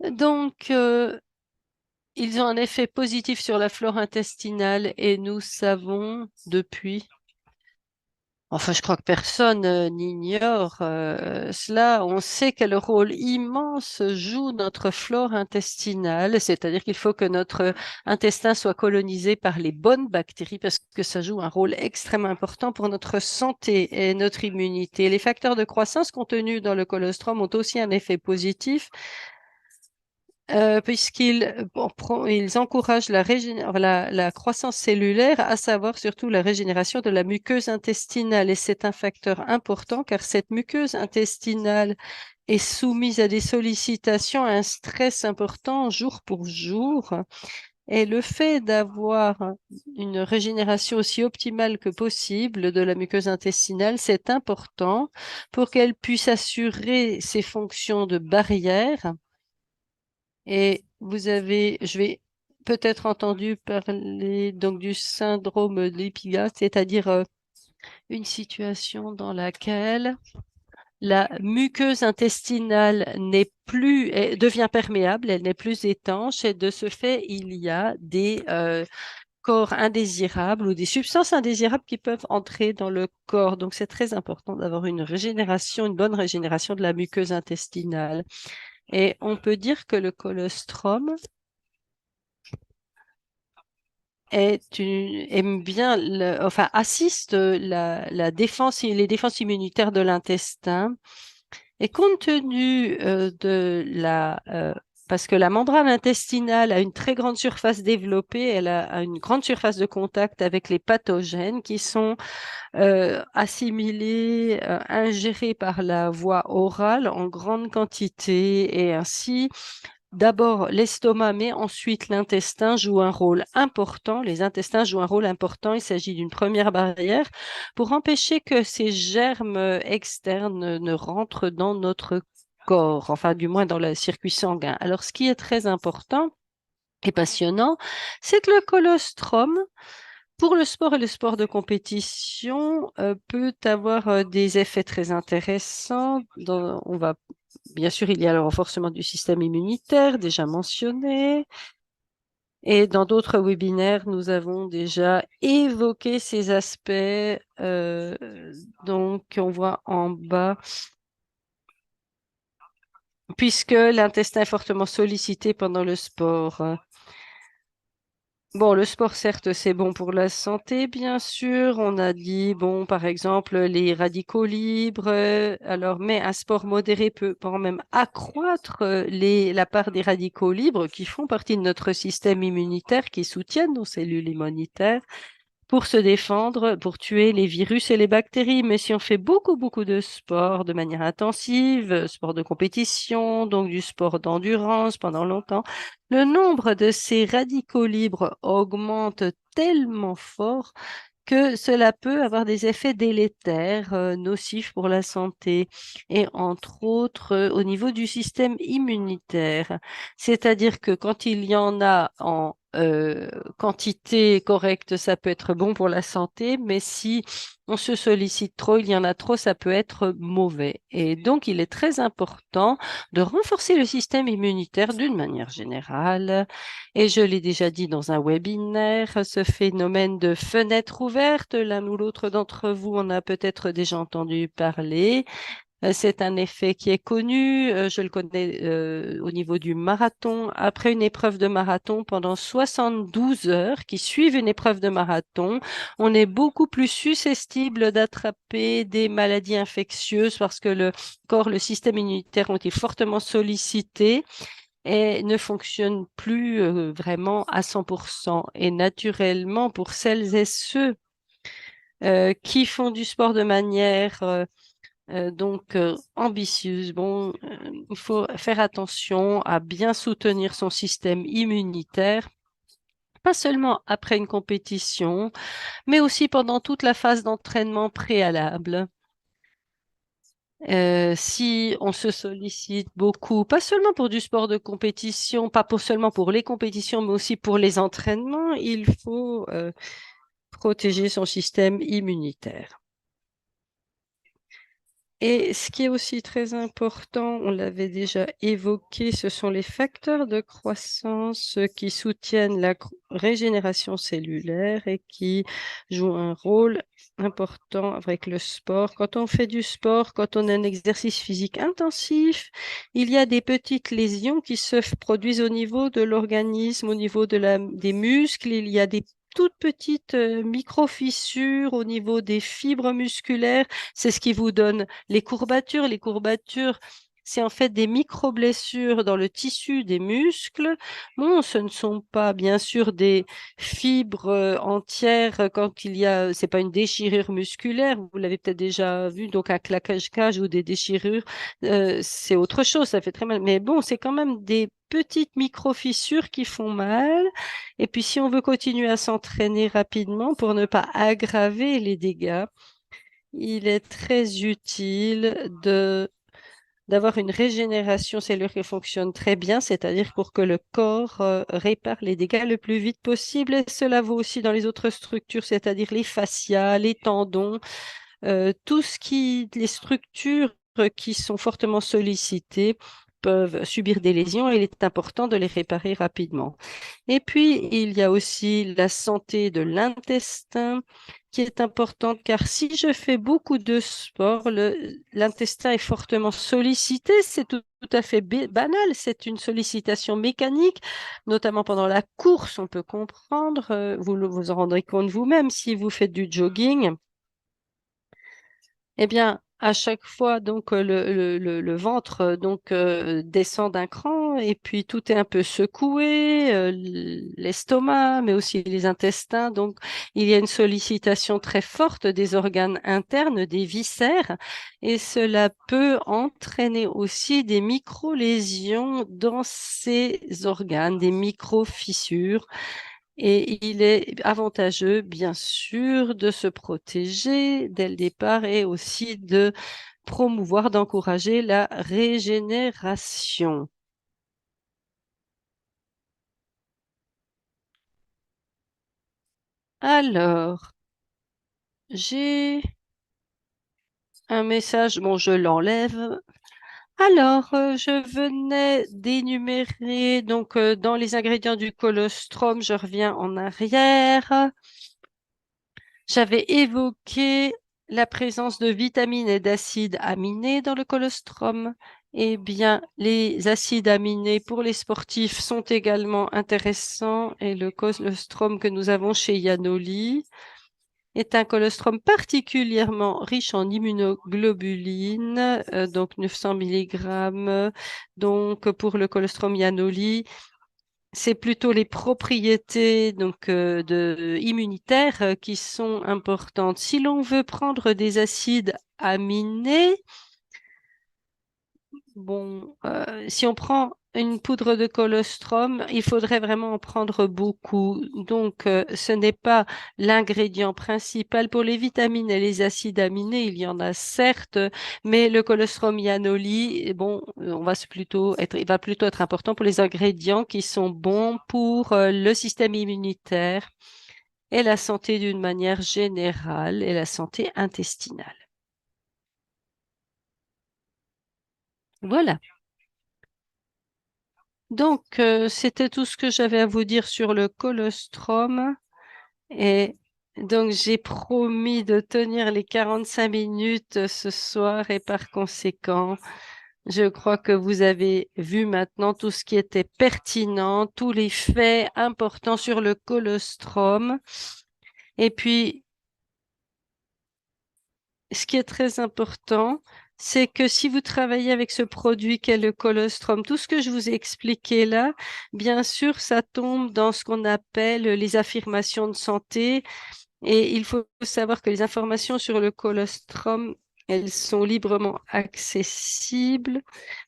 Donc, ils ont un effet positif sur la flore intestinale et nous savons depuis, enfin je crois que personne n'ignore cela, on sait quel rôle immense joue notre flore intestinale, c'est-à-dire qu'il faut que notre intestin soit colonisé par les bonnes bactéries parce que ça joue un rôle extrêmement important pour notre santé et notre immunité. Les facteurs de croissance contenus dans le colostrum ont aussi un effet positif ils encouragent la croissance cellulaire, à savoir surtout la régénération de la muqueuse intestinale. Et c'est un facteur important car cette muqueuse intestinale est soumise à des sollicitations, à un stress important jour pour jour. Et le fait d'avoir une régénération aussi optimale que possible de la muqueuse intestinale, c'est important pour qu'elle puisse assurer ses fonctions de barrière et je vais peut-être entendu parler donc du syndrome de l'Ipiga, c'est-à-dire une situation dans laquelle la muqueuse intestinale devient perméable, elle n'est plus étanche et de ce fait, il y a des corps indésirables ou des substances indésirables qui peuvent entrer dans le corps. Donc, c'est très important d'avoir une bonne régénération de la muqueuse intestinale. Et on peut dire que le colostrum aime bien, enfin, assiste la défense et les défenses immunitaires de l'intestin. Et compte tenu parce que la membrane intestinale a une très grande surface développée, elle a une grande surface de contact avec les pathogènes qui sont assimilés, ingérés par la voie orale en grande quantité et ainsi d'abord l'estomac, mais ensuite l'intestin joue un rôle important. Les intestins jouent un rôle important. Il s'agit d'une première barrière pour empêcher que ces germes externes ne rentrent dans notre corps, enfin du moins dans le circuit sanguin. Alors, ce qui est très important et passionnant, c'est que le colostrum, pour le sport et le sport de compétition, peut avoir des effets très intéressants. Bien sûr, il y a le renforcement du système immunitaire, déjà mentionné. Et dans d'autres webinaires, nous avons déjà évoqué ces aspects. Donc, on voit en bas, puisque l'intestin est fortement sollicité pendant le sport. Bon, le sport, certes, c'est bon pour la santé, bien sûr. On a dit, bon, par exemple, les radicaux libres. Alors, mais un sport modéré peut quand même accroître la part des radicaux libres qui font partie de notre système immunitaire, qui soutiennent nos cellules immunitaires pour se défendre, pour tuer les virus et les bactéries. Mais si on fait beaucoup, beaucoup de sport de manière intensive, sport de compétition, donc du sport d'endurance pendant longtemps, le nombre de ces radicaux libres augmente tellement fort que cela peut avoir des effets délétères, nocifs pour la santé et entre autres au niveau du système immunitaire. C'est-à-dire que quand il y en a en quantité correcte, ça peut être bon pour la santé, mais si on se sollicite trop, il y en a trop, ça peut être mauvais. Et donc, il est très important de renforcer le système immunitaire d'une manière générale et je l'ai déjà dit dans un webinaire, ce phénomène de fenêtre ouverte, l'un ou l'autre d'entre vous en a peut-être déjà entendu parler. C'est un effet qui est connu, je le connais au niveau du marathon. Après une épreuve de marathon, pendant 72 heures qui suivent une épreuve de marathon, on est beaucoup plus susceptible d'attraper des maladies infectieuses parce que le corps, le système immunitaire ont été fortement sollicités et ne fonctionne plus vraiment à 100%. Et naturellement, pour celles et ceux qui font du sport de manière ambitieuse, bon, il faut faire attention à bien soutenir son système immunitaire, pas seulement après une compétition, mais aussi pendant toute la phase d'entraînement préalable. Si on se sollicite beaucoup, pas seulement pour du sport de compétition, pas pour seulement pour les compétitions, mais aussi pour les entraînements, il faut protéger son système immunitaire. Et ce qui est aussi très important, on l'avait déjà évoqué, ce sont les facteurs de croissance qui soutiennent la régénération cellulaire et qui jouent un rôle important avec le sport. Quand on fait du sport, quand on a un exercice physique intensif, il y a des petites lésions qui se produisent au niveau de l'organisme, au niveau de des muscles. Il y a des toutes petites micro-fissures au niveau des fibres musculaires. C'est ce qui vous donne les courbatures. Les courbatures, c'est en fait des micro-blessures dans le tissu des muscles. Bon, ce ne sont pas bien sûr des fibres entières quand il y a, c'est pas une déchirure musculaire. Vous l'avez peut-être déjà vu, donc un claquage ou des déchirures, c'est autre chose. Ça fait très mal. Mais bon, c'est quand même des petites micro-fissures qui font mal. Et puis, si on veut continuer à s'entraîner rapidement pour ne pas aggraver les dégâts, il est très utile d'avoir une régénération cellulaire qui fonctionne très bien, c'est-à-dire pour que le corps répare les dégâts le plus vite possible. Et cela vaut aussi dans les autres structures, c'est-à-dire les fascias, les tendons, les structures qui sont fortement sollicitées peuvent subir des lésions et il est important de les réparer rapidement. Et puis, il y a aussi la santé de l'intestin qui est importante car si je fais beaucoup de sport, l'intestin est fortement sollicité. C'est tout à fait banal. C'est une sollicitation mécanique, notamment pendant la course. On peut comprendre. Vous en rendrez compte vous-même si vous faites du jogging. Eh bien, à chaque fois, donc le ventre descend d'un cran et puis tout est un peu secoué, l'estomac, mais aussi les intestins. Donc, il y a une sollicitation très forte des organes internes, des viscères, et cela peut entraîner aussi des micro-lésions dans ces organes, des micro-fissures. Et il est avantageux, bien sûr, de se protéger dès le départ et aussi de promouvoir, d'encourager la régénération. Alors, j'ai un message, bon, je l'enlève. Alors, je venais d'énumérer, donc, dans les ingrédients du colostrum, je reviens en arrière. J'avais évoqué la présence de vitamines et d'acides aminés dans le colostrum. Eh bien, les acides aminés pour les sportifs sont également intéressants et le colostrum que nous avons chez Yanoli est un colostrum particulièrement riche en immunoglobulines, donc 900 mg. Donc, pour le colostrum Yanoli, c'est plutôt les propriétés immunitaires qui sont importantes. Si l'on veut prendre des acides aminés, bon, si on prend une poudre de colostrum, il faudrait vraiment en prendre beaucoup. Donc, ce n'est pas l'ingrédient principal. Pour les vitamines et les acides aminés, il y en a certes, mais le colostrum yanoli, bon, il va plutôt être important pour les ingrédients qui sont bons pour le système immunitaire et la santé d'une manière générale et la santé intestinale. Voilà. Donc, c'était tout ce que j'avais à vous dire sur le colostrum. Et donc, j'ai promis de tenir les 45 minutes ce soir et par conséquent, je crois que vous avez vu maintenant tout ce qui était pertinent, tous les faits importants sur le colostrum. Et puis, ce qui est très important, c'est que si vous travaillez avec ce produit qu'est le colostrum, tout ce que je vous ai expliqué là, bien sûr, ça tombe dans ce qu'on appelle les affirmations de santé. Et il faut savoir que les informations sur le colostrum, elles sont librement accessibles.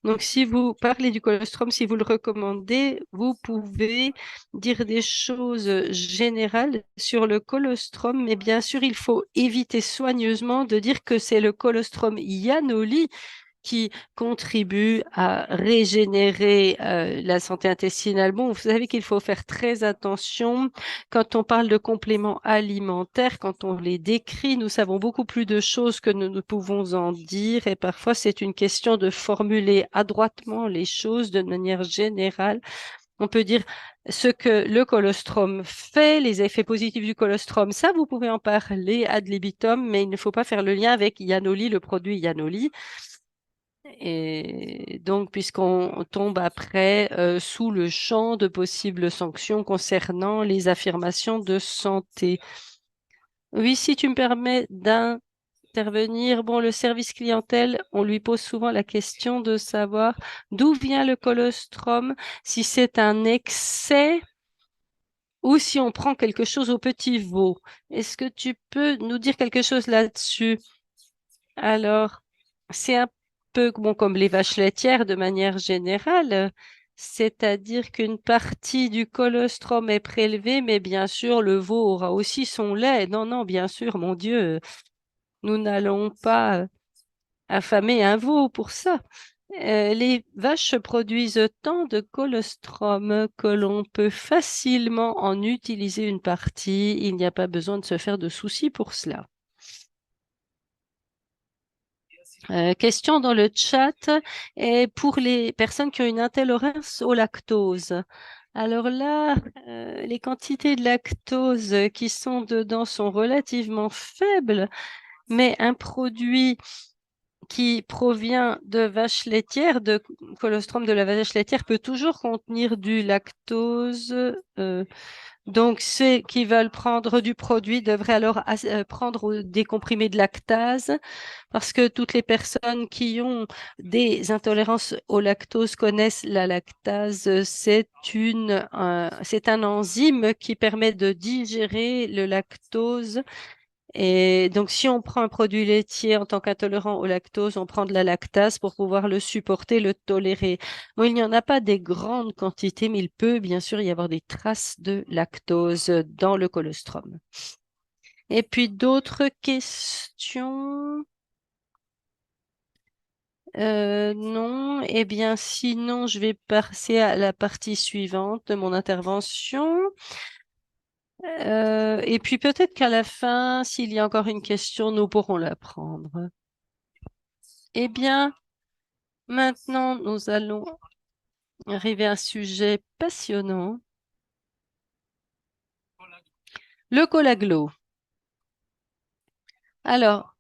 Donc, si vous parlez du colostrum, si vous le recommandez, vous pouvez dire des choses générales sur le colostrum, mais bien sûr, il faut éviter soigneusement de dire que c'est le colostrum Yanoli qui contribuent à régénérer la santé intestinale. Bon, vous savez qu'il faut faire très attention quand on parle de compléments alimentaires, quand on les décrit, nous savons beaucoup plus de choses que nous ne pouvons en dire et parfois c'est une question de formuler adroitement les choses de manière générale. On peut dire ce que le colostrum fait, les effets positifs du colostrum, ça vous pouvez en parler ad libitum, mais il ne faut pas faire le lien avec Yanoli, le produit Yanoli. Et donc, puisqu'on tombe après sous le champ de possibles sanctions concernant les affirmations de santé. Oui, si tu me permets d'intervenir, bon, le service clientèle, on lui pose souvent la question de savoir d'où vient le colostrum, si c'est un excès ou si on prend quelque chose au petit veau. Est-ce que tu peux nous dire quelque chose là-dessus? Alors, c'est un peu bon, comme les vaches laitières de manière générale, c'est-à-dire qu'une partie du colostrum est prélevée, mais bien sûr, le veau aura aussi son lait. Non, non, bien sûr, mon Dieu, nous n'allons pas affamer un veau pour ça. Les vaches produisent tant de colostrum que l'on peut facilement en utiliser une partie. Il n'y a pas besoin de se faire de soucis pour cela. Question dans le chat et pour les personnes qui ont une intolérance au lactose. Alors là, les quantités de lactose qui sont dedans sont relativement faibles, mais un produit qui provient de vaches laitières, de colostrum de la vache laitière, peut toujours contenir du lactose. Donc, ceux qui veulent prendre du produit devraient alors prendre des comprimés de lactase parce que toutes les personnes qui ont des intolérances au lactose connaissent la lactase. C'est un enzyme qui permet de digérer le lactose. Et donc, si on prend un produit laitier en tant qu'intolérant au lactose, on prend de la lactase pour pouvoir le supporter, le tolérer. Bon, il n'y en a pas des grandes quantités, mais il peut bien sûr y avoir des traces de lactose dans le colostrum. Et puis d'autres questions? Non. Eh bien, sinon, je vais passer à la partie suivante de mon intervention. Et puis peut-être qu'à la fin, s'il y a encore une question, nous pourrons la prendre. Eh bien, maintenant, nous allons arriver à un sujet passionnant. Le collaglo. Alors,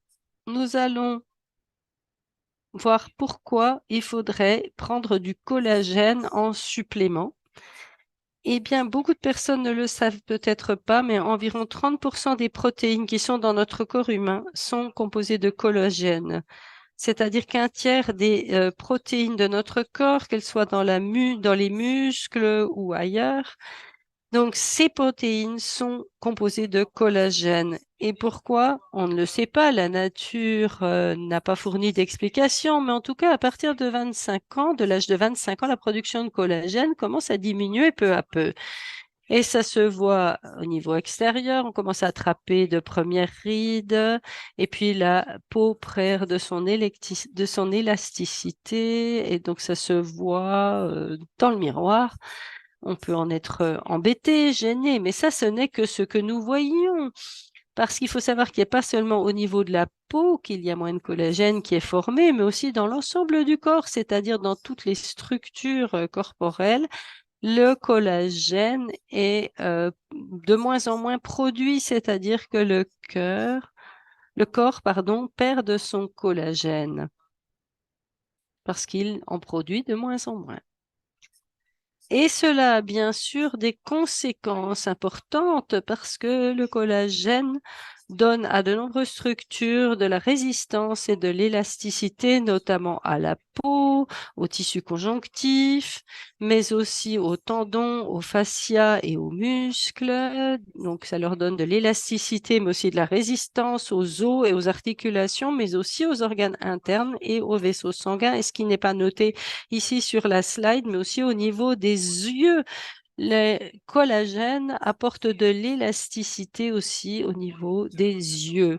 nous allons voir pourquoi il faudrait prendre du collagène en supplément. Eh bien, beaucoup de personnes ne le savent peut-être pas, mais environ 30% des protéines qui sont dans notre corps humain sont composées de collagène. C'est-à-dire qu'un tiers des protéines de notre corps, qu'elles soient dans les muscles ou ailleurs, donc ces protéines sont composées de collagène. Et pourquoi? On ne le sait pas, la nature n'a pas fourni d'explication, mais en tout cas, à partir de 25 ans, de l'âge de 25 ans, la production de collagène commence à diminuer peu à peu. Et ça se voit au niveau extérieur, on commence à attraper de premières rides, et puis la peau perd de son élasticité, et donc ça se voit dans le miroir. On peut en être embêté, gêné, mais ça, ce n'est que ce que nous voyons. Parce qu'il faut savoir qu'il n'y a pas seulement au niveau de la peau qu'il y a moins de collagène qui est formé, mais aussi dans l'ensemble du corps, c'est-à-dire dans toutes les structures corporelles. Le collagène est de moins en moins produit, c'est-à-dire que le corps, pardon, perd de son collagène parce qu'il en produit de moins en moins. Et cela a bien sûr des conséquences importantes parce que le collagène donne à de nombreuses structures de la résistance et de l'élasticité, notamment à la peau, aux tissus conjonctifs, mais aussi aux tendons, aux fascias et aux muscles. Donc, ça leur donne de l'élasticité, mais aussi de la résistance aux os et aux articulations, mais aussi aux organes internes et aux vaisseaux sanguins. Et ce qui n'est pas noté ici sur la slide, mais aussi au niveau des yeux. Le collagène apporte de l'élasticité aussi au niveau des yeux.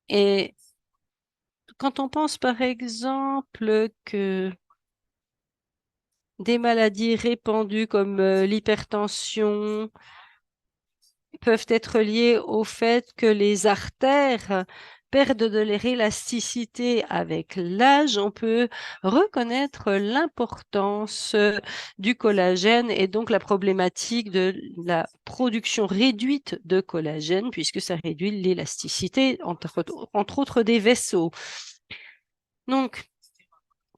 Et quand on pense par exemple que des maladies répandues comme l'hypertension peuvent être liées au fait que les artères perdent de leur élasticité avec l'âge, on peut reconnaître l'importance du collagène et donc la problématique de la production réduite de collagène puisque ça réduit l'élasticité, entre autres des vaisseaux. Donc,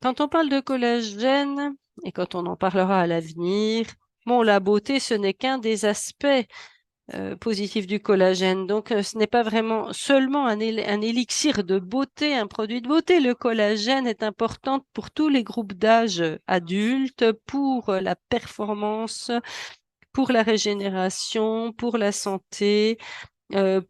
quand on parle de collagène, et quand on en parlera à l'avenir, bon, la beauté, ce n'est qu'un des aspects positifs du collagène. Donc, ce n'est pas vraiment seulement un élixir de beauté, un produit de beauté. Le collagène est important pour tous les groupes d'âge adultes, pour la performance, pour la régénération, pour la santé,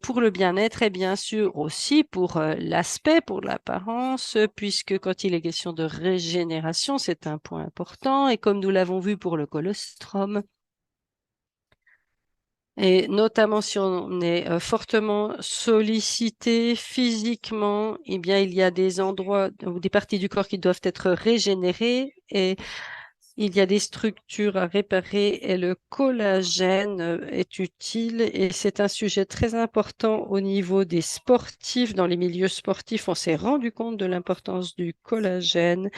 pour le bien-être et bien sûr aussi pour l'aspect, pour l'apparence, puisque quand il est question de régénération, c'est un point important. Et comme nous l'avons vu pour le colostrum, et notamment si on est fortement sollicité physiquement, eh bien, il y a des endroits ou des parties du corps qui doivent être régénérées et il y a des structures à réparer et le collagène est utile et c'est un sujet très important au niveau des sportifs. Dans les milieux sportifs, on s'est rendu compte de l'importance du collagène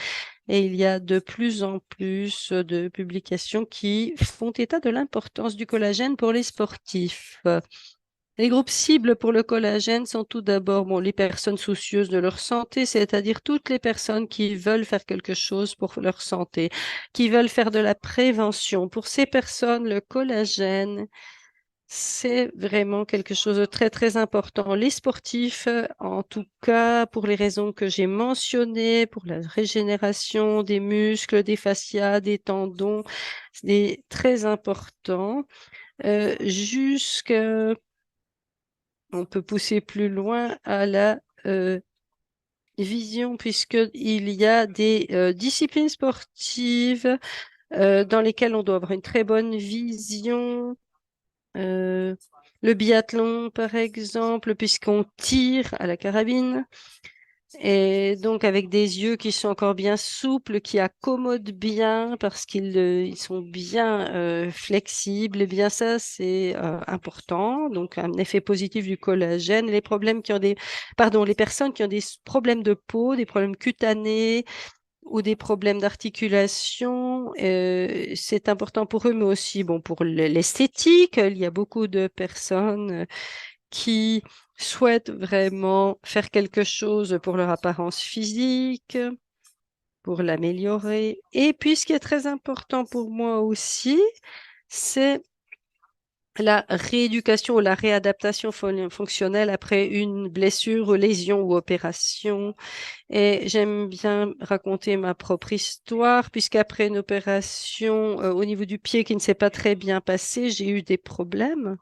et il y a de plus en plus de publications qui font état de l'importance du collagène pour les sportifs. Les groupes cibles pour le collagène sont tout d'abord les personnes soucieuses de leur santé, c'est-à-dire toutes les personnes qui veulent faire quelque chose pour leur santé, qui veulent faire de la prévention. Pour ces personnes, le collagène, c'est vraiment quelque chose de très, très important. Les sportifs, en tout cas, pour les raisons que j'ai mentionnées, pour la régénération des muscles, des fascias, des tendons, c'est très important. Jusqu'à On peut pousser plus loin à la vision, puisqu'il y a des disciplines sportives dans lesquelles on doit avoir une très bonne vision. Euh, le biathlon, par exemple, puisqu'on tire à la carabine. Et donc avec des yeux qui sont encore bien souples, qui accommodent bien parce qu'ils sont bien flexibles, et bien ça c'est important. Donc un effet positif du collagène. Les problèmes qui ont les personnes qui ont des problèmes de peau, des problèmes cutanés ou des problèmes d'articulation, c'est important pour eux, mais aussi bon pour l'esthétique. Il y a beaucoup de personnes qui souhaitent vraiment faire quelque chose pour leur apparence physique, pour l'améliorer. Et puis, ce qui est très important pour moi aussi, c'est la rééducation ou la réadaptation fonctionnelle après une blessure, lésion ou opération. Et j'aime bien raconter ma propre histoire, puisqu'après une opération au niveau du pied qui ne s'est pas très bien passée, j'ai eu des problèmes.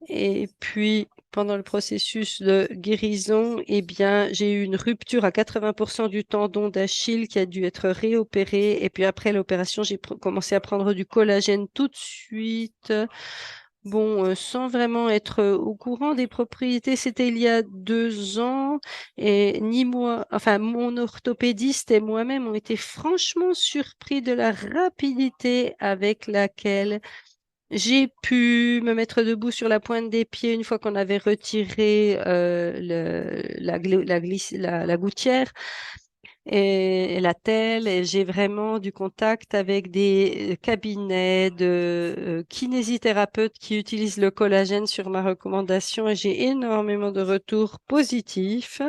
Et puis, pendant le processus de guérison, eh bien, j'ai eu une rupture à 80% du tendon d'Achille qui a dû être réopéré. Et puis après l'opération, j'ai commencé à prendre du collagène tout de suite. Bon, sans vraiment être au courant des propriétés, c'était il y a 2 ans et ni moi, enfin mon orthopédiste et moi-même ont été franchement surpris de la rapidité avec laquelle j'ai pu me mettre debout sur la pointe des pieds une fois qu'on avait retiré la gouttière et la telle. Et j'ai vraiment du contact avec des cabinets de kinésithérapeutes qui utilisent le collagène sur ma recommandation et j'ai énormément de retours positifs.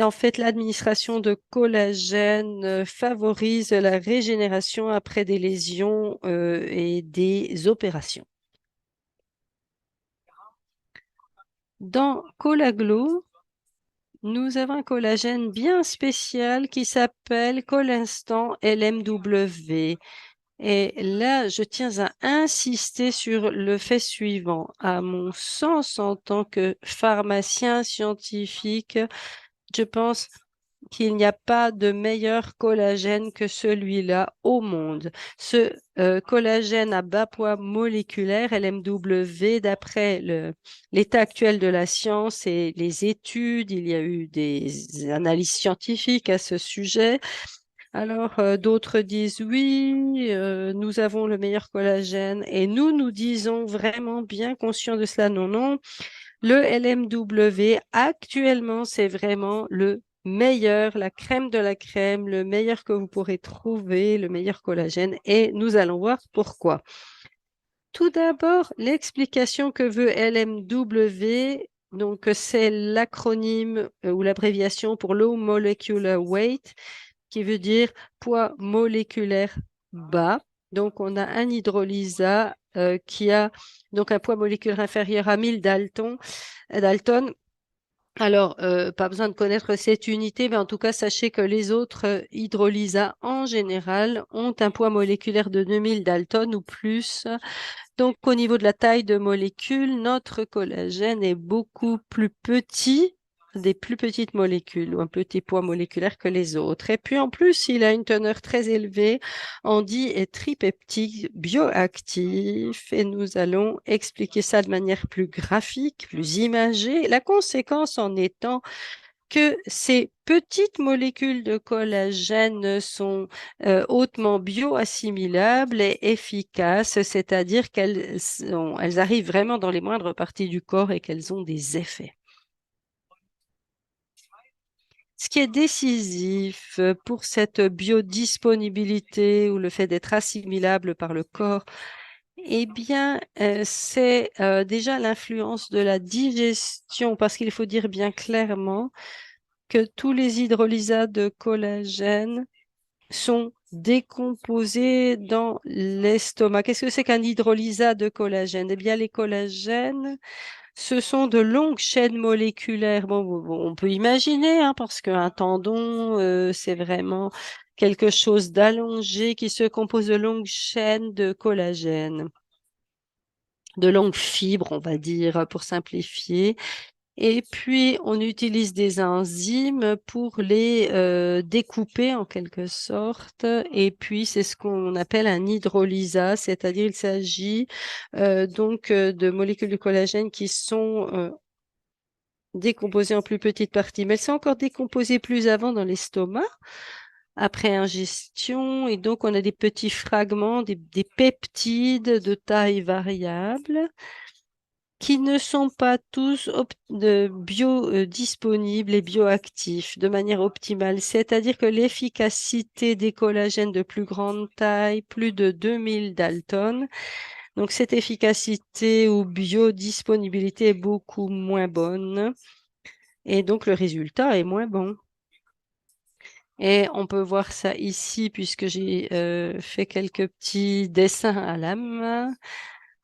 En fait, l'administration de collagène favorise la régénération après des lésions et des opérations. Dans Collaglo, nous avons un collagène bien spécial qui s'appelle Colinstant LMW. Et là, je tiens à insister sur le fait suivant. À mon sens, en tant que pharmacien scientifique, je pense qu'il n'y a pas de meilleur collagène que celui-là au monde. Ce collagène à bas poids moléculaire, LMW, d'après l'état actuel de la science et les études, il y a eu des analyses scientifiques à ce sujet. Alors, d'autres disent oui, nous avons le meilleur collagène et nous disons vraiment bien conscients de cela. Non, non, le LMW, actuellement, c'est vraiment le meilleur, la crème de la crème, le meilleur que vous pourrez trouver, le meilleur collagène. Et nous allons voir pourquoi. Tout d'abord, l'explication que veut LMW, donc c'est l'acronyme ou l'abréviation pour Low Molecular Weight, qui veut dire poids moléculaire bas. Donc, on a un hydrolysa qui a donc un poids moléculaire inférieur à 1000 Dalton. Alors, pas besoin de connaître cette unité, mais en tout cas, sachez que les autres hydrolysats en général ont un poids moléculaire de 2000 Dalton ou plus. Donc, au niveau de la taille de molécules, notre collagène est beaucoup plus petit, des plus petites molécules ou un petit poids moléculaire que les autres. Et puis, en plus, il a une teneur très élevée en di- et tripeptides bioactifs. Et nous allons expliquer ça de manière plus graphique, plus imagée. La conséquence en étant que ces petites molécules de collagène sont hautement bioassimilables et efficaces, c'est-à-dire elles arrivent vraiment dans les moindres parties du corps et qu'elles ont des effets. Ce qui est décisif pour cette biodisponibilité ou le fait d'être assimilable par le corps, eh bien, c'est déjà l'influence de la digestion, parce qu'il faut dire bien clairement que tous les hydrolysats de collagène sont décomposés dans l'estomac. Qu'est-ce que c'est qu'un hydrolysat de collagène? Eh bien, les collagènes, ce sont de longues chaînes moléculaires. Bon, on peut imaginer, hein, parce qu'un tendon, c'est vraiment quelque chose d'allongé qui se compose de longues chaînes de collagène, de longues fibres, on va dire, pour simplifier. Et puis, on utilise des enzymes pour les découper en quelque sorte. Et puis, c'est ce qu'on appelle un hydrolysat, c'est-à-dire il s'agit de molécules de collagène qui sont décomposées en plus petites parties. Mais elles sont encore décomposées plus avant dans l'estomac, après ingestion. Et donc, on a des petits fragments, des peptides de taille variable qui ne sont pas tous biodisponibles et bioactifs de manière optimale. C'est-à-dire que l'efficacité des collagènes de plus grande taille, plus de 2000 Dalton, donc cette efficacité ou biodisponibilité est beaucoup moins bonne et donc le résultat est moins bon. Et on peut voir ça ici puisque j'ai fait quelques petits dessins à la main.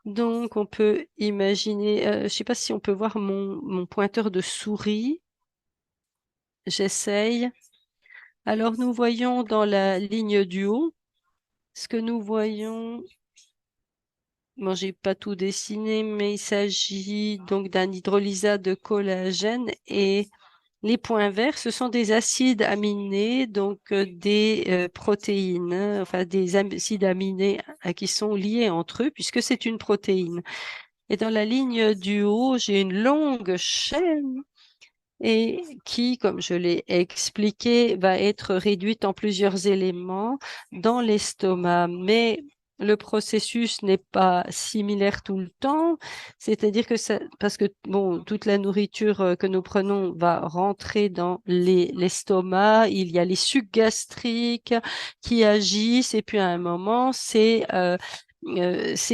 Donc, on peut imaginer, je ne sais pas si on peut voir mon pointeur de souris. J'essaye. Alors, nous voyons dans la ligne du haut, ce que nous voyons, bon, j'ai pas tout dessiné, mais il s'agit donc d'un hydrolysat de collagène et les points verts, ce sont des acides aminés, donc des protéines, hein, enfin des acides aminés qui sont liés entre eux puisque c'est une protéine. Et dans la ligne du haut, j'ai une longue chaîne et qui, comme je l'ai expliqué, va être réduite en plusieurs éléments dans l'estomac. Mais le processus n'est pas similaire tout le temps, c'est-à-dire que parce que bon, toute la nourriture que nous prenons va rentrer dans l'estomac, il y a les sucs gastriques qui agissent et puis à un moment, ces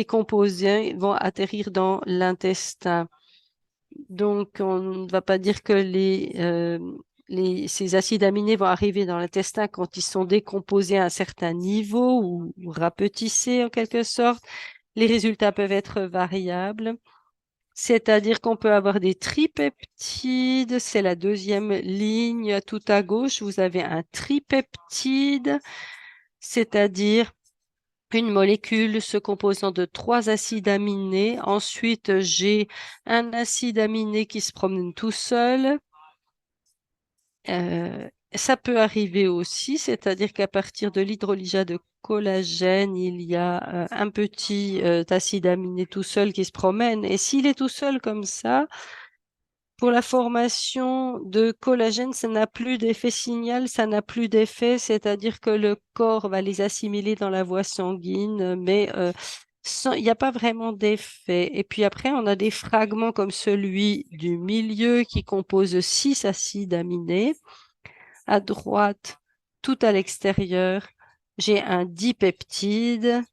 composés vont atterrir dans l'intestin. Donc, on ne va pas dire que ces acides aminés vont arriver dans l'intestin quand ils sont décomposés à un certain niveau ou rapetissés en quelque sorte. Les résultats peuvent être variables. C'est-à-dire qu'on peut avoir des tripeptides, c'est la deuxième ligne tout à gauche. Vous avez un tripeptide, c'est-à-dire une molécule se composant de trois acides aminés. Ensuite, j'ai un acide aminé qui se promène tout seul. ça peut arriver aussi, c'est-à-dire qu'à partir de l'hydrolysat de collagène, il y a un petit acide aminé tout seul qui se promène. Et s'il est tout seul comme ça, pour la formation de collagène, ça n'a plus d'effet signal, ça n'a plus d'effet, c'est-à-dire que le corps va les assimiler dans la voie sanguine, mais il n'y a pas vraiment d'effet. Et puis après, on a des fragments comme celui du milieu qui compose 6 acides aminés. À droite, tout à l'extérieur, j'ai un dipeptide,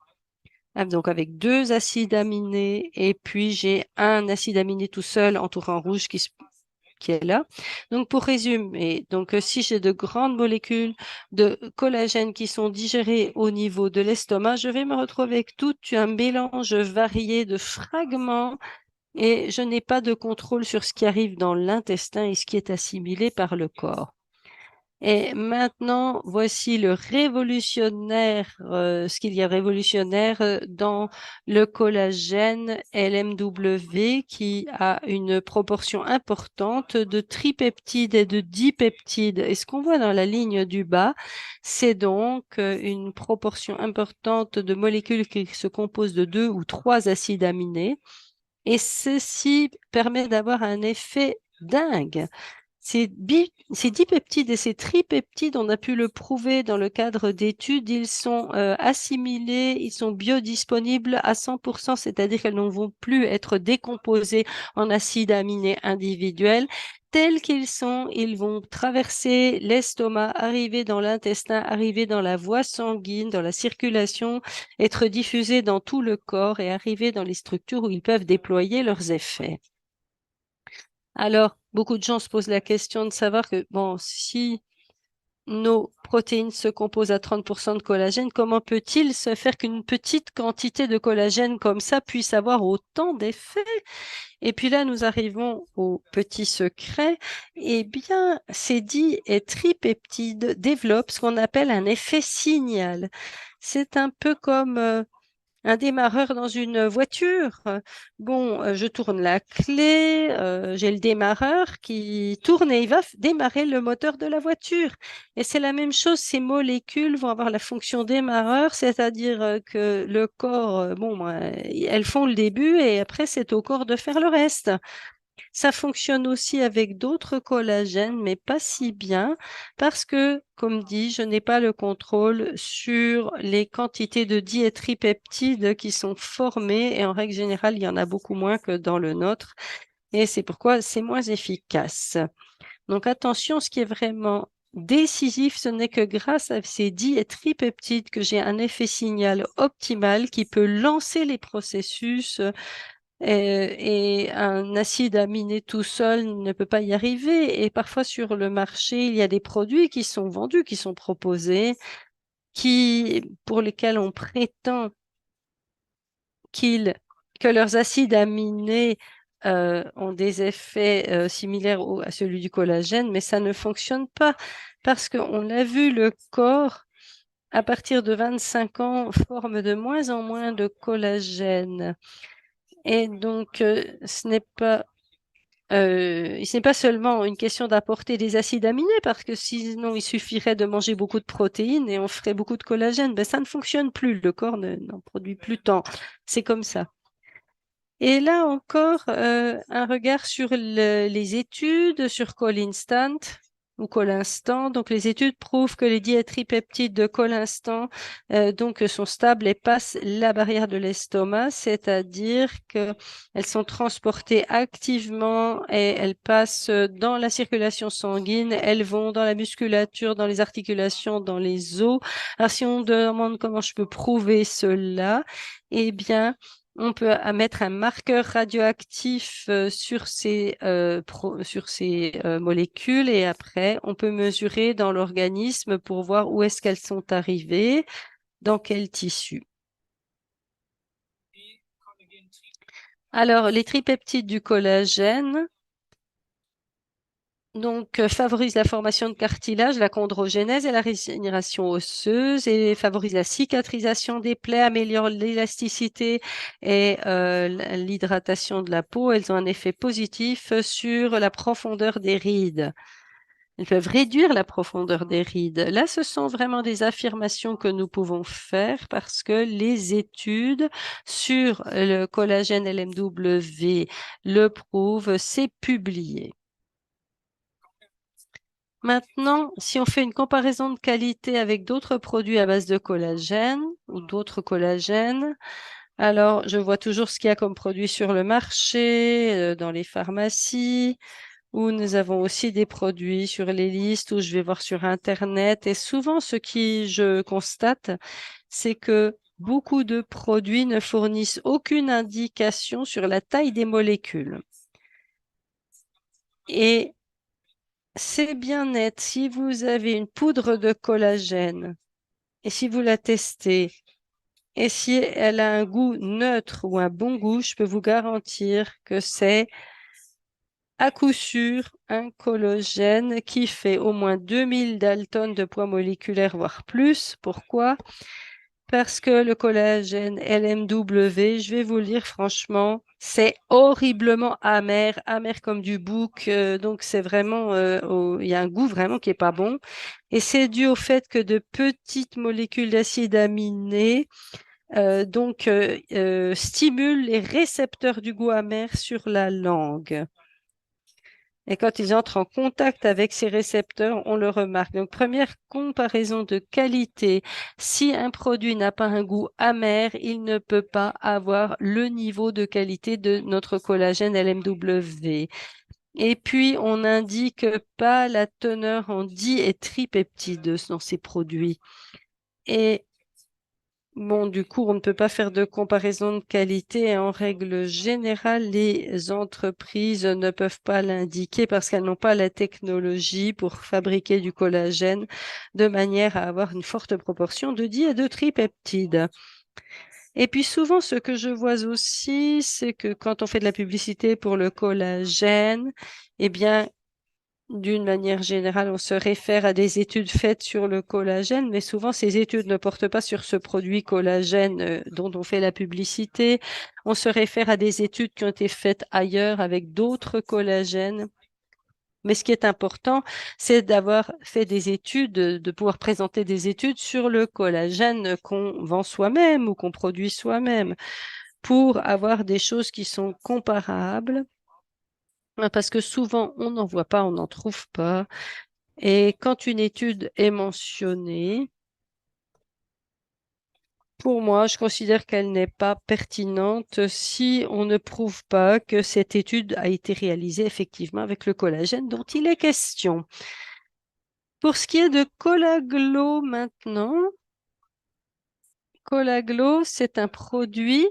donc avec 2 acides aminés, et puis j'ai un acide aminé tout seul entouré en rouge qui est là. Donc, pour résumer, donc, si j'ai de grandes molécules de collagène qui sont digérées au niveau de l'estomac, je vais me retrouver avec tout un mélange varié de fragments et je n'ai pas de contrôle sur ce qui arrive dans l'intestin et ce qui est assimilé par le corps. Et maintenant, voici ce qu'il y a révolutionnaire dans le collagène LMW qui a une proportion importante de tripeptides et de dipeptides. Et ce qu'on voit dans la ligne du bas, c'est donc une proportion importante de molécules qui se composent de 2 ou 3 acides aminés. Et ceci permet d'avoir un effet dingue. Ces dipeptides et ces tripeptides, on a pu le prouver dans le cadre d'études, ils sont assimilés, ils sont biodisponibles à 100%, c'est-à-dire qu'elles ne vont plus être décomposés en acides aminés individuels. Tels qu'ils sont, ils vont traverser l'estomac, arriver dans l'intestin, arriver dans la voie sanguine, dans la circulation, être diffusés dans tout le corps et arriver dans les structures où ils peuvent déployer leurs effets. Alors, beaucoup de gens se posent la question de savoir que, bon, si nos protéines se composent à 30% de collagène, comment peut-il se faire qu'une petite quantité de collagène comme ça puisse avoir autant d'effets? Et puis là, nous arrivons au petit secret. Eh bien, ces di- et tripeptides développent ce qu'on appelle un effet signal. C'est un peu comme un démarreur dans une voiture. Bon, je tourne la clé, j'ai le démarreur qui tourne et il va démarrer le moteur de la voiture. Et c'est la même chose, ces molécules vont avoir la fonction démarreur, c'est-à-dire que le corps, elles font le début et après c'est au corps de faire le reste. Ça fonctionne aussi avec d'autres collagènes, mais pas si bien parce que, comme dit, je n'ai pas le contrôle sur les quantités de diétripeptides qui sont formées et en règle générale, il y en a beaucoup moins que dans le nôtre et c'est pourquoi c'est moins efficace. Donc attention, ce qui est vraiment décisif, ce n'est que grâce à ces diétripeptides que j'ai un effet signal optimal qui peut lancer les processus et un acide aminé tout seul ne peut pas y arriver. Et parfois sur le marché, il y a des produits qui sont vendus, qui sont proposés, pour lesquels on prétend qu'ils, que leurs acides aminés ont des effets similaires à celui du collagène, mais ça ne fonctionne pas parce qu'on l'a vu, le corps, à partir de 25 ans, forme de moins en moins de collagène. Et donc, ce n'est pas seulement une question d'apporter des acides aminés, parce que sinon il suffirait de manger beaucoup de protéines et on ferait beaucoup de collagène. Ben, ça ne fonctionne plus, le corps n'en produit plus tant. C'est comme ça. Et là encore, un regard sur les études sur Colinstant ou Colinstant. Donc, les études prouvent que les diétripeptides de Colinstant donc, sont stables et passent la barrière de l'estomac, c'est-à-dire qu'elles sont transportées activement et elles passent dans la circulation sanguine, elles vont dans la musculature, dans les articulations, dans les os. Alors, si on demande comment je peux prouver cela, eh bien, on peut mettre un marqueur radioactif sur ces molécules et après, on peut mesurer dans l'organisme pour voir où est-ce qu'elles sont arrivées, dans quel tissu. Alors, les tripeptides du collagène donc, favorise la formation de cartilage, la chondrogénèse et la régénération osseuse et favorise la cicatrisation des plaies, améliore l'élasticité et l'hydratation de la peau. Elles ont un effet positif sur la profondeur des rides. Elles peuvent réduire la profondeur des rides. Là, ce sont vraiment des affirmations que nous pouvons faire parce que les études sur le collagène LMW le prouvent, c'est publié. Maintenant, si on fait une comparaison de qualité avec d'autres produits à base de collagène ou d'autres collagènes, alors je vois toujours ce qu'il y a comme produit sur le marché, dans les pharmacies, où nous avons aussi des produits sur les listes, où je vais voir sur Internet. Et souvent, ce qui je constate, c'est que beaucoup de produits ne fournissent aucune indication sur la taille des molécules. Et c'est bien net. Si vous avez une poudre de collagène et si vous la testez et si elle a un goût neutre ou un bon goût, je peux vous garantir que c'est à coup sûr un collagène qui fait au moins 2000 Dalton de poids moléculaire, voire plus. Pourquoi? Parce que le collagène LMW, je vais vous le dire franchement, c'est horriblement amer, amer comme du bouc. Donc c'est vraiment, il y a un goût vraiment qui est pas bon. Et c'est dû au fait que de petites molécules d'acides aminés stimulent les récepteurs du goût amer sur la langue. Et quand ils entrent en contact avec ces récepteurs, on le remarque. Donc, première comparaison de qualité. Si un produit n'a pas un goût amer, il ne peut pas avoir le niveau de qualité de notre collagène LMW. Et puis, on n'indique pas la teneur en di- et tripeptides dans ces produits. Et bon, du coup, on ne peut pas faire de comparaison de qualité. En règle générale, les entreprises ne peuvent pas l'indiquer parce qu'elles n'ont pas la technologie pour fabriquer du collagène de manière à avoir une forte proportion de di- et de tripeptides. Et puis souvent, ce que je vois aussi, c'est que quand on fait de la publicité pour le collagène, eh bien, d'une manière générale, on se réfère à des études faites sur le collagène, mais souvent ces études ne portent pas sur ce produit collagène dont on fait la publicité. On se réfère à des études qui ont été faites ailleurs avec d'autres collagènes. Mais ce qui est important, c'est d'avoir fait des études, de pouvoir présenter des études sur le collagène qu'on vend soi-même ou qu'on produit soi-même pour avoir des choses qui sont comparables. Parce que souvent, on n'en voit pas, on n'en trouve pas. Et quand une étude est mentionnée, pour moi, je considère qu'elle n'est pas pertinente si on ne prouve pas que cette étude a été réalisée effectivement avec le collagène dont il est question. Pour ce qui est de Colaglo maintenant, Colaglo, c'est un produit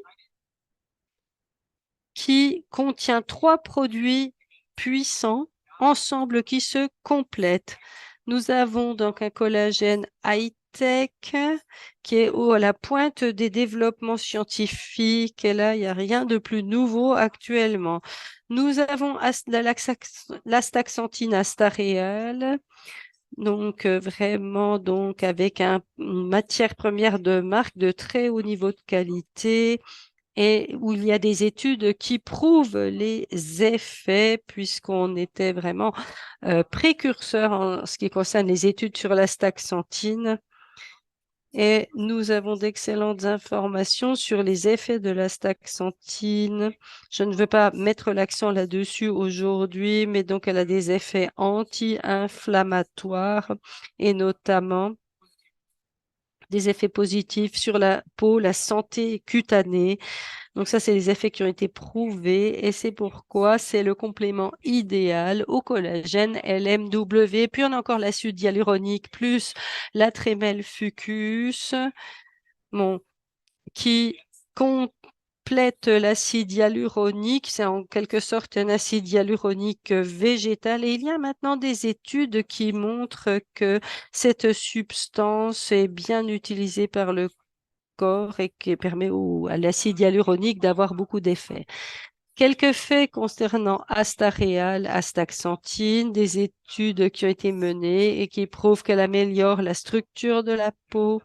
qui contient trois produits puissants ensemble qui se complètent. Nous avons donc un collagène high-tech qui est à la pointe des développements scientifiques et là, il n'y a rien de plus nouveau actuellement. Nous avons l'astaxanthine Astareal, donc vraiment donc avec une matière première de marque de très haut niveau de qualité et où il y a des études qui prouvent les effets, puisqu'on était vraiment précurseur en ce qui concerne les études sur l'astaxanthine. Et nous avons d'excellentes informations sur les effets de l'astaxanthine. Je ne veux pas mettre l'accent là-dessus aujourd'hui, mais donc elle a des effets anti-inflammatoires et notamment des effets positifs sur la peau, la santé cutanée. Donc ça, c'est des effets qui ont été prouvés et c'est pourquoi c'est le complément idéal au collagène LMW. Puis on a encore l'acide hyaluronique plus la trémel fucus, bon, qui complète l'acide hyaluronique. C'est en quelque sorte un acide hyaluronique végétal. Et il y a maintenant des études qui montrent que cette substance est bien utilisée par le corps et qui permet à l'acide hyaluronique d'avoir beaucoup d'effets. Quelques faits concernant Astareal, astaxanthine, des études qui ont été menées et qui prouvent qu'elle améliore la structure de la peau,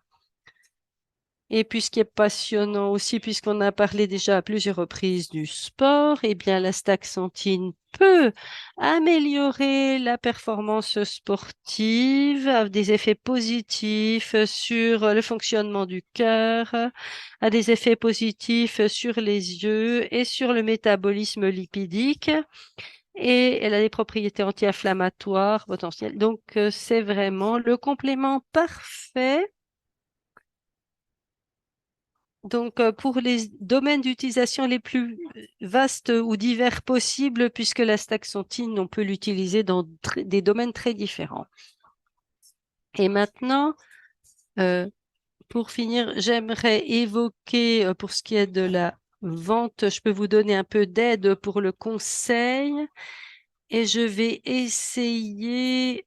Et puis, ce qui est passionnant aussi, puisqu'on a parlé déjà à plusieurs reprises du sport, eh bien, l'astaxanthine peut améliorer la performance sportive, a des effets positifs sur le fonctionnement du cœur, a des effets positifs sur les yeux et sur le métabolisme lipidique. Et elle a des propriétés anti-inflammatoires potentielles. Donc, c'est vraiment le complément parfait. Donc, pour les domaines d'utilisation les plus vastes ou divers possibles, puisque la staxanthine, on peut l'utiliser dans des domaines très différents. Et maintenant, euh, pour finir, j'aimerais évoquer, pour ce qui est de la vente, je peux vous donner un peu d'aide pour le conseil et je vais essayer.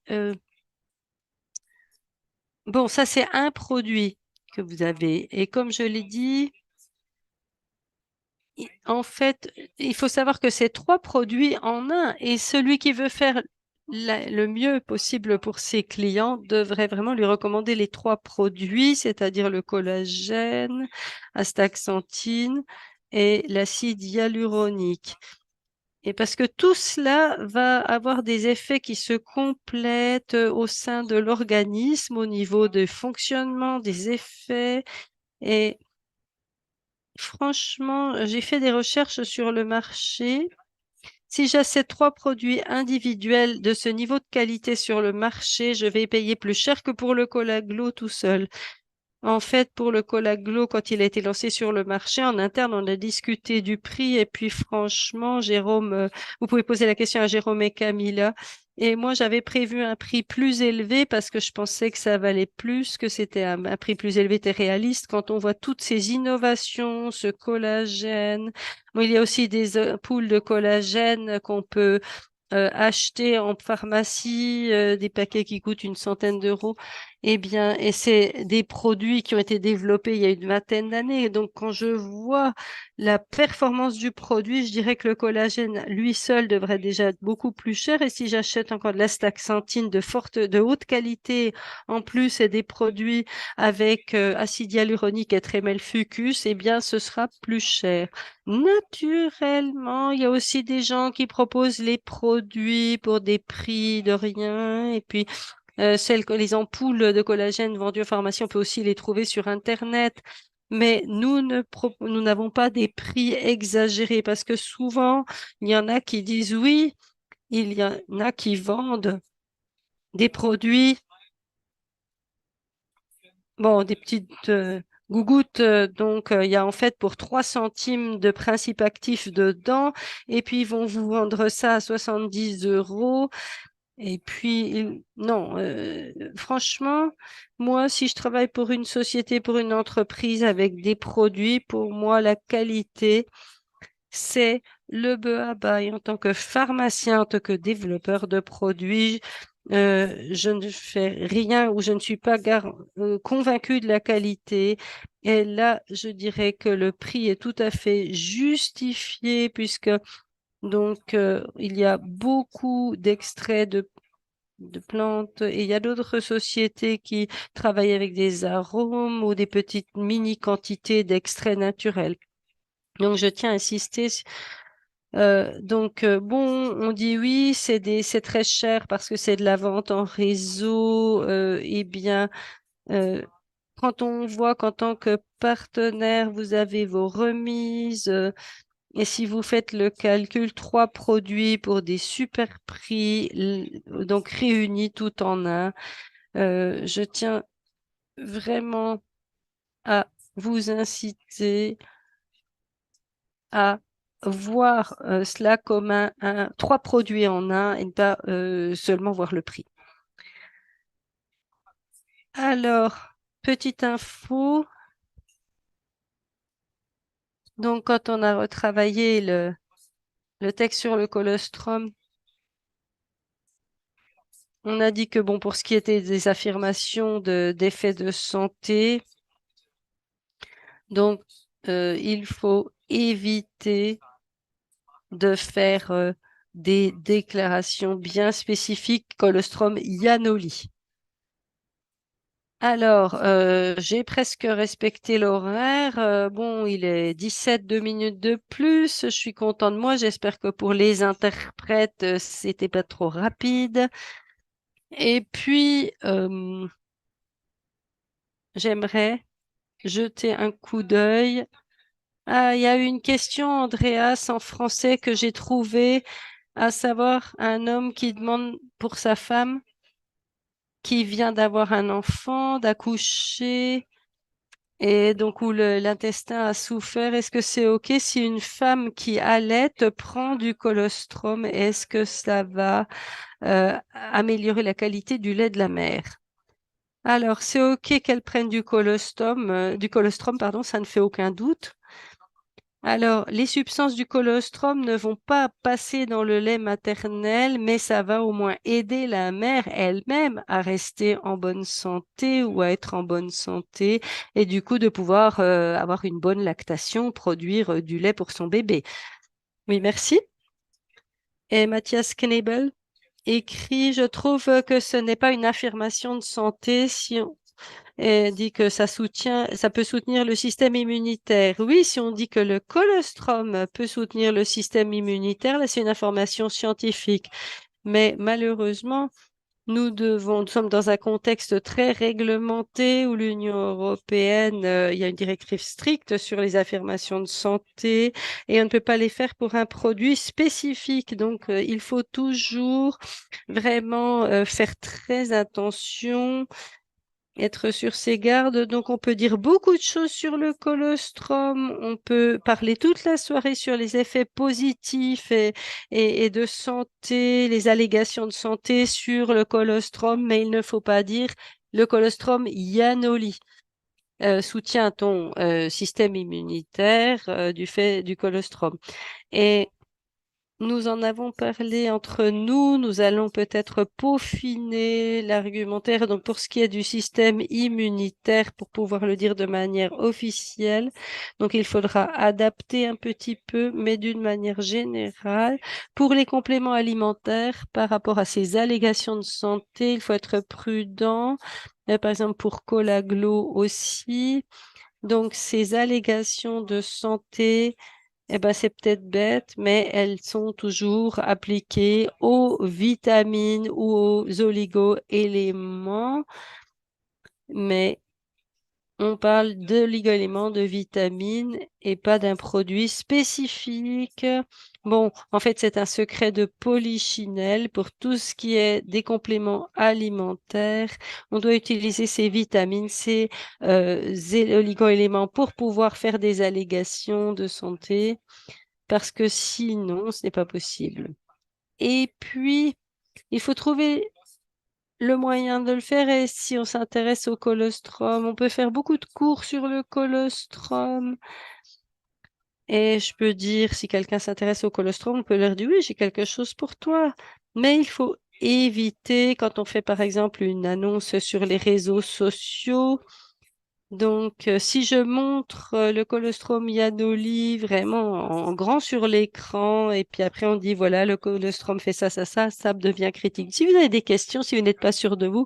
Bon, ça, c'est un produit que vous avez. Et comme je l'ai dit, en fait, il faut savoir que c'est trois produits en un et celui qui veut faire le mieux possible pour ses clients devrait vraiment lui recommander les trois produits, c'est-à-dire le collagène, astaxanthine et l'acide hyaluronique. Et parce que tout cela va avoir des effets qui se complètent au sein de l'organisme au niveau de fonctionnement, des effets. Et franchement, j'ai fait des recherches sur le marché. Si j'achète trois produits individuels de ce niveau de qualité sur le marché, je vais payer plus cher que pour le Colaglo tout seul. En fait, pour le Colaglo, quand il a été lancé sur le marché, en interne, on a discuté du prix et puis franchement, Jérôme, vous pouvez poser la question à Jérôme et Camilla. Et moi, j'avais prévu un prix plus élevé parce que je pensais que ça valait plus, que c'était un prix plus élevé était réaliste. Quand on voit toutes ces innovations, ce collagène, bon, il y a aussi des poules de collagène qu'on peut acheter en pharmacie, des paquets qui coûtent une centaine d'euros. Eh bien, et c'est des produits qui ont été développés il y a une vingtaine d'années. Donc, quand je vois la performance du produit, je dirais que le collagène, lui seul, devrait déjà être beaucoup plus cher. Et si j'achète encore de l'astaxanthine de haute qualité, en plus, et des produits avec acide hyaluronique et trémel fucus, eh bien, ce sera plus cher. Naturellement, il y a aussi des gens qui proposent les produits pour des prix de rien. Et puis, les ampoules de collagène vendues en pharmacie, on peut aussi les trouver sur Internet. Mais nous n'avons pas des prix exagérés parce que souvent, il y en a qui disent oui, il y en a qui vendent des produits, bon, des petites gougouttes. Donc, il y a en fait pour 3 centimes de principe actif dedans. Et puis, ils vont vous vendre ça à 70 euros. Et puis, non, franchement, moi, si je travaille pour une société, pour une entreprise avec des produits, pour moi, la qualité, c'est le b.a.-ba. Et en tant que pharmacien, en tant que développeur de produits, je ne fais rien ou je ne suis pas convaincue de la qualité. Et là, je dirais que le prix est tout à fait justifié puisque donc il y a beaucoup d'extraits de plantes et il y a d'autres sociétés qui travaillent avec des arômes ou des petites mini quantités d'extraits naturels. Donc, je tiens à insister. Bon, on dit oui, c'est très cher parce que c'est de la vente en réseau. Eh bien, euh, quand on voit qu'en tant que partenaire, vous avez vos remises, et si vous faites le calcul, trois produits pour des super prix, donc réunis tout en un, je tiens vraiment à vous inciter à voir cela comme trois produits en un et ne pas seulement voir le prix. Alors, petite info, donc quand on a retravaillé le texte sur le colostrum, on a dit que bon, pour ce qui était des affirmations d'effets de santé, donc il faut éviter de faire des déclarations bien spécifiques colostrum Yanoli. Alors, j'ai presque respecté l'horaire. Bon, il est 17, 2 minutes de plus. Je suis contente de moi. J'espère que pour les interprètes, c'était pas trop rapide. Et puis, j'aimerais jeter un coup d'œil. Ah, il y a eu une question, Andreas, en français que j'ai trouvée, à savoir un homme qui demande pour sa femme qui vient d'avoir un enfant, d'accoucher. Et donc, où l'intestin a souffert, est-ce que c'est OK si une femme qui allaite prend du colostrum? Est-ce que ça va améliorer la qualité du lait de la mère? Alors, c'est OK qu'elle prenne du colostrum, pardon, ça ne fait aucun doute. Alors, les substances du colostrum ne vont pas passer dans le lait maternel, mais ça va au moins aider la mère elle-même à rester en bonne santé ou à être en bonne santé et du coup de pouvoir avoir une bonne lactation, produire du lait pour son bébé. Oui, merci. Et Mathias Knebel écrit, je trouve que ce n'est pas une affirmation de santé si on dit que ça peut soutenir le système immunitaire. Oui, si on dit que le colostrum peut soutenir le système immunitaire, là, c'est une information scientifique. Mais malheureusement, nous sommes dans un contexte très réglementé où l'Union européenne, il y a une directive stricte sur les affirmations de santé et on ne peut pas les faire pour un produit spécifique. Donc, il faut toujours vraiment faire très attention, être sur ses gardes. Donc, on peut dire beaucoup de choses sur le colostrum. On peut parler toute la soirée sur les effets positifs et de santé, les allégations de santé sur le colostrum, mais il ne faut pas dire le colostrum Yanoli soutient ton système immunitaire du fait du colostrum. Et nous en avons parlé entre nous, nous allons peut-être peaufiner l'argumentaire. Donc, pour ce qui est du système immunitaire, pour pouvoir le dire de manière officielle, donc il faudra adapter un petit peu, mais d'une manière générale. Pour les compléments alimentaires, par rapport à ces allégations de santé, il faut être prudent. Par exemple, pour Colaglo aussi. Donc, ces allégations de santé, eh ben, c'est peut-être bête, mais elles sont toujours appliquées aux vitamines ou aux oligo-éléments. Mais on parle d'oligo-éléments, de vitamines et pas d'un produit spécifique. Bon, en fait, c'est un secret de Polichinelle. Pour tout ce qui est des compléments alimentaires, on doit utiliser ces vitamines, ces oligo-éléments pour pouvoir faire des allégations de santé parce que sinon, ce n'est pas possible. Et puis, il faut trouver le moyen de le faire. Et si on s'intéresse au colostrum, on peut faire beaucoup de cours sur le colostrum. Et je peux dire, si quelqu'un s'intéresse au colostrum, on peut leur dire, oui, j'ai quelque chose pour toi. Mais il faut éviter, quand on fait par exemple une annonce sur les réseaux sociaux, donc, si je montre le colostrum Yanoli vraiment en grand sur l'écran, et puis après on dit, voilà, le colostrum fait ça, ça, ça devient critique. Si vous avez des questions, si vous n'êtes pas sûr de vous,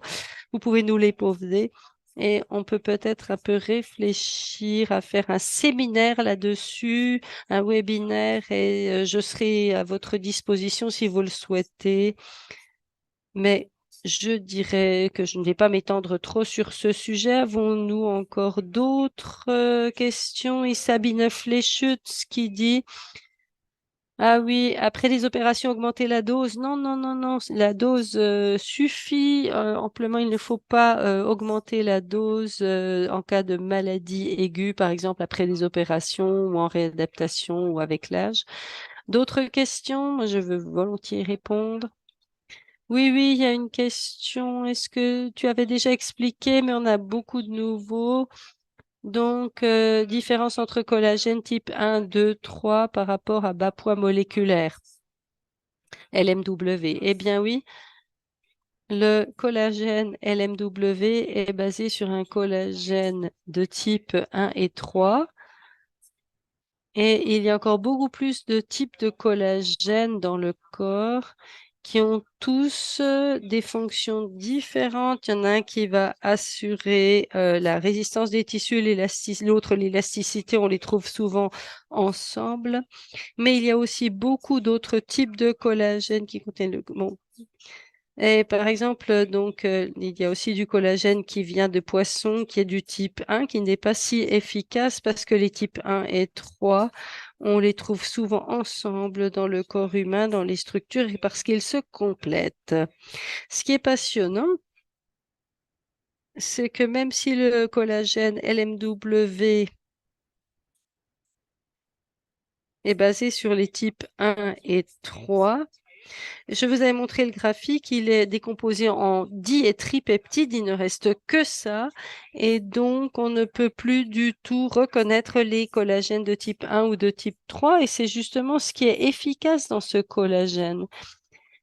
vous pouvez nous les poser. Et on peut peut-être un peu réfléchir à faire un séminaire là-dessus, un webinaire, et je serai à votre disposition si vous le souhaitez. Mais je dirais que je ne vais pas m'étendre trop sur ce sujet. Avons-nous encore d'autres questions? Et Sabine Fleischutz qui dit, ah oui, après les opérations, augmenter la dose. Non, non, non, non, la dose suffit amplement. Il ne faut pas augmenter la dose en cas de maladie aiguë, par exemple après les opérations ou en réadaptation ou avec l'âge. D'autres questions? Moi, je veux volontiers répondre. Oui, oui, il y a une question. Est-ce que tu avais déjà expliqué, mais on a beaucoup de nouveaux. Donc, différence entre collagène type 1, 2, 3 par rapport à bas poids moléculaire, LMW. Eh bien oui, le collagène LMW est basé sur un collagène de type 1 et 3. Et il y a encore beaucoup plus de types de collagène dans le corps qui ont tous des fonctions différentes. Il y en a un qui va assurer la résistance des tissus, l'autre l'élasticité, on les trouve souvent ensemble. Mais il y a aussi beaucoup d'autres types de collagène qui contiennent bon. Et par exemple, donc, il y a aussi du collagène qui vient de poissons, qui est du type 1, qui n'est pas si efficace parce que les types 1 et 3, on les trouve souvent ensemble dans le corps humain, dans les structures, et parce qu'ils se complètent. Ce qui est passionnant, c'est que même si le collagène LMW est basé sur les types 1 et 3, je vous avais montré le graphique, il est décomposé en di- et tripeptides, il ne reste que ça, et donc on ne peut plus du tout reconnaître les collagènes de type 1 ou de type 3, et c'est justement ce qui est efficace dans ce collagène.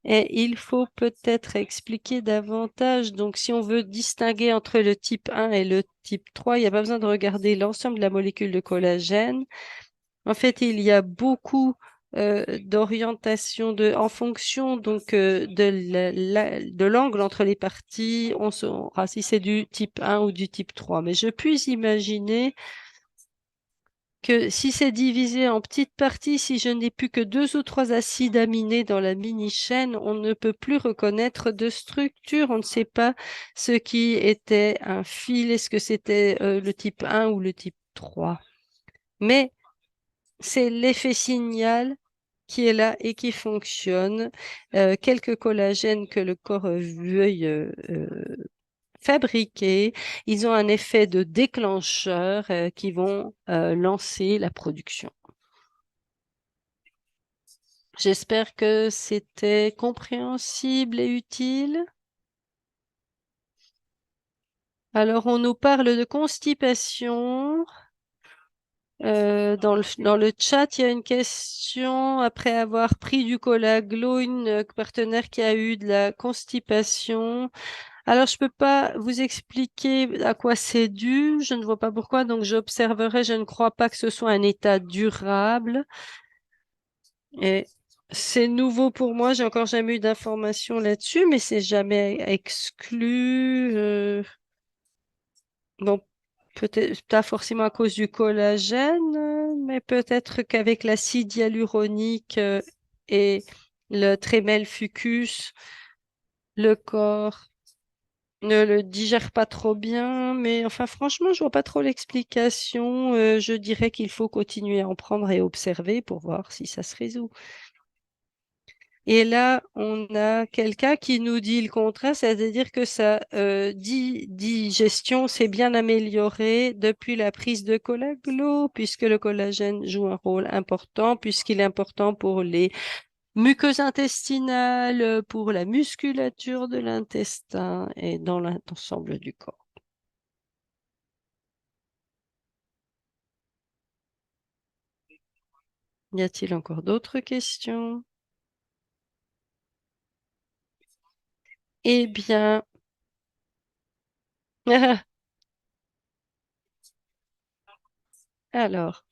Et il faut peut-être expliquer davantage. Donc, si on veut distinguer entre le type 1 et le type 3, il n'y a pas besoin de regarder l'ensemble de la molécule de collagène. En fait, il y a beaucoup d'orientation en fonction donc de l'angle entre les parties. On saura si c'est du type 1 ou du type 3. Mais je puis imaginer que si c'est divisé en petites parties, si je n'ai plus que 2 ou 3 acides aminés dans la mini-chaîne, on ne peut plus reconnaître de structure. On ne sait pas ce qui était un fil, est-ce que c'était le type 1 ou le type 3. Mais c'est l'effet signal qui est là et qui fonctionne. Quelques collagènes que le corps veuille fabriquer, ils ont un effet de déclencheur qui vont lancer la production. J'espère que c'était compréhensible et utile. Alors, on nous parle de constipation. Dans le chat, il y a une question. Après avoir pris du Colaglo, une partenaire qui a eu de la constipation. Alors, je peux pas vous expliquer à quoi c'est dû. Je ne vois pas pourquoi. Donc, j'observerai. Je ne crois pas que ce soit un état durable. Et c'est nouveau pour moi. J'ai encore jamais eu d'informations là-dessus, mais c'est jamais exclu. Bon, peut-être pas forcément à cause du collagène, mais peut-être qu'avec l'acide hyaluronique et le trémel fucus, le corps ne le digère pas trop bien. Mais enfin, franchement, je vois pas trop l'explication. Je dirais qu'il faut continuer à en prendre et observer pour voir si ça se résout. Et là, on a quelqu'un qui nous dit le contraire, c'est-à-dire que sa digestion s'est bien améliorée depuis la prise de collaglo, puisque le collagène joue un rôle important, puisqu'il est important pour les muqueuses intestinales, pour la musculature de l'intestin et dans l'ensemble du corps. Y a-t-il encore d'autres questions? Eh bien, alors.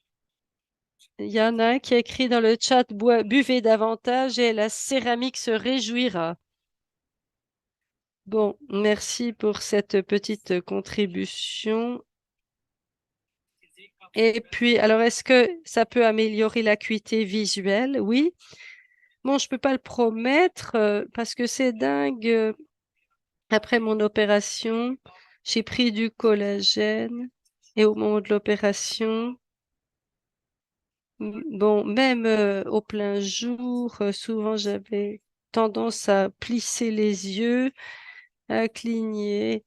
Il y en a un qui a écrit dans le chat, buvez davantage et la céramique se réjouira. Bon, merci pour cette petite contribution. Et puis, alors, est-ce que ça peut améliorer l'acuité visuelle? Oui. Bon, je peux pas le promettre parce que c'est dingue. Après mon opération, j'ai pris du collagène et au moment de l'opération, bon, même au plein jour, souvent j'avais tendance à plisser les yeux, à cligner.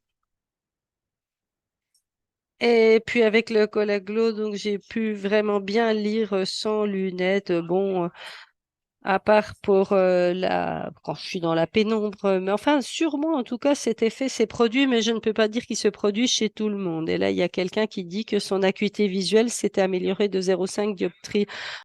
Et puis avec le Collaglo, donc j'ai pu vraiment bien lire sans lunettes. Bon, à part pour quand je suis dans la pénombre. Mais enfin, sûrement, en tout cas, cet effet s'est produit, mais je ne peux pas dire qu'il se produit chez tout le monde. Et là, il y a quelqu'un qui dit que son acuité visuelle s'était améliorée de 0,5 dioptrie